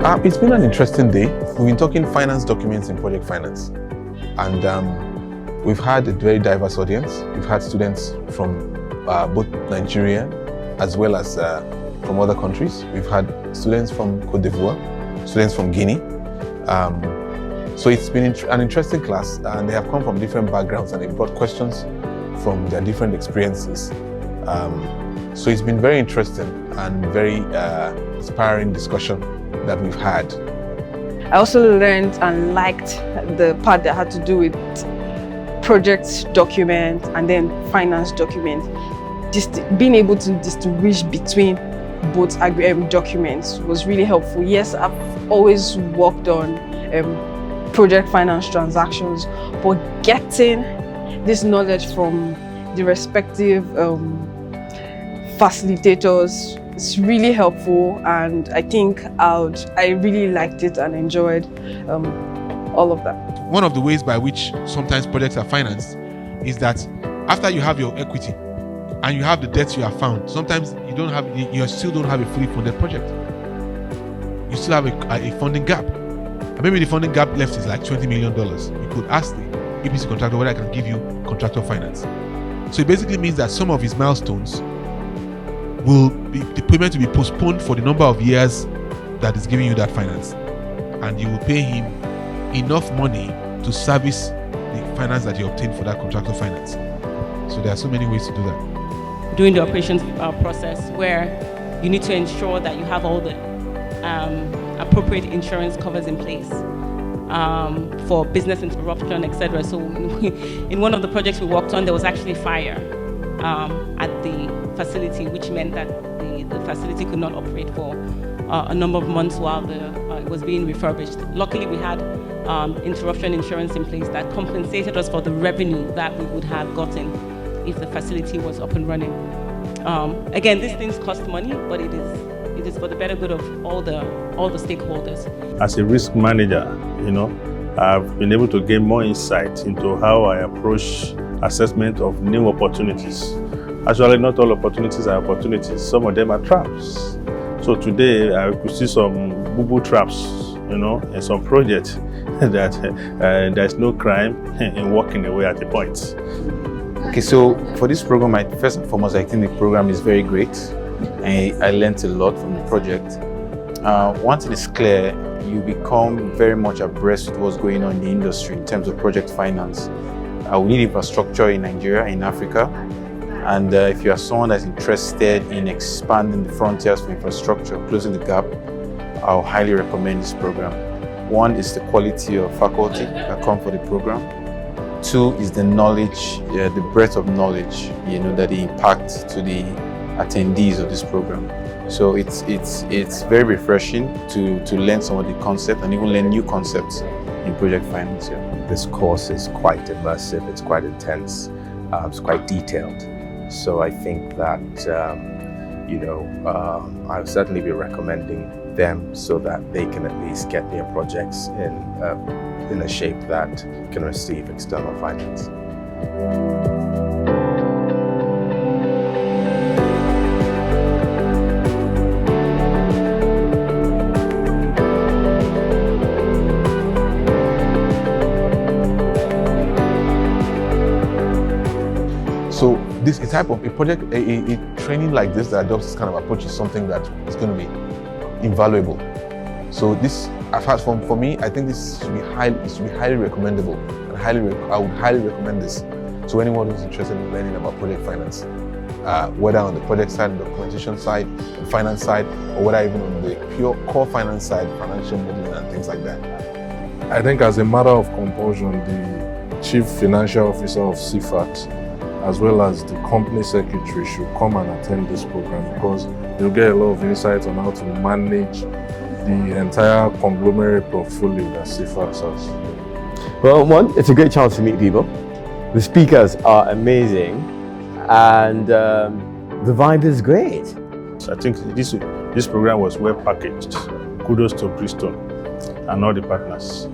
It's been an interesting day. We've been talking finance documents in project finance, and we've had a very diverse audience. We've had students from both Nigeria as well as from other countries. We've had students from Cote d'Ivoire, students from Guinea. So it's been an interesting class, and they have come from different backgrounds and they brought questions from their different experiences. So it's been very interesting and very inspiring discussion that we've had. I also learned and liked the part that had to do with project document and then finance document. Just being able to distinguish between both documents was really helpful. Yes, I've always worked on project finance transactions, but getting this knowledge from the respective facilitators is really helpful, and I think I really liked it and enjoyed all of that. One of the ways by which sometimes projects are financed is that after you have your equity and you have the debts you have found, sometimes you still don't have a fully funded project. You still have a funding gap. And maybe the funding gap left is like $20 million. You could ask the EPC contractor whether I can give you contractor finance. So it basically means that some of his milestones the payment will be postponed for the number of years that is giving you that finance. And you will pay him enough money to service the finance that you obtained for that contractor finance. So there are so many ways to do that. During the operations process, where you need to ensure that you have all the appropriate insurance covers in place for business interruption, etc. So in one of the projects we worked on, there was actually fire at the facility, which meant that the facility could not operate for a number of months while it was being refurbished. Luckily, we had interruption insurance in place that compensated us for the revenue that we would have gotten if the facility was up and running. Again, these things cost money, but it is for the better good of all the stakeholders. As a risk manager, I've been able to gain more insight into how I approach assessment of new opportunities. Actually, not all opportunities are opportunities. Some of them are traps. So today, I could see some boo-boo traps, in some projects that there's no crime in walking away at a point. Okay, so for this program, first and foremost, I think the program is very great. I learned a lot from the project. One thing is clear, you become very much abreast with what's going on in the industry in terms of project finance. We need infrastructure in Nigeria, in Africa. And if you are someone that's interested in expanding the frontiers for infrastructure, closing the gap, I'll highly recommend this program. One is the quality of faculty that come for the program. Two is the knowledge, the breadth of knowledge, that they impact to the attendees of this program. So it's very refreshing to learn some of the concepts and even learn new concepts in project finance. Yeah. This course is quite immersive, it's quite intense, it's quite detailed. So I think that, I'll certainly be recommending them so that they can at least get their projects in a shape that can receive external finance. So a type of a project, a training like this that adopts this kind of approach is something that is going to be invaluable. So this, for me, I think this should be highly recommendable, and I would highly recommend this to anyone who's interested in learning about project finance, whether on the project side, the documentation side, the finance side, or whether even on the pure core finance side, financial modeling and things like that. I think as a matter of compulsion, the Chief Financial Officer of CFAT, as well as the company secretary, should come and attend this program, because you'll get a lot of insight on how to manage the entire conglomerate portfolio that CFAT has. Well, one, it's a great chance to meet people. The speakers are amazing, and the vibe is great. I think this program was well packaged. Kudos to Bristol and all the partners.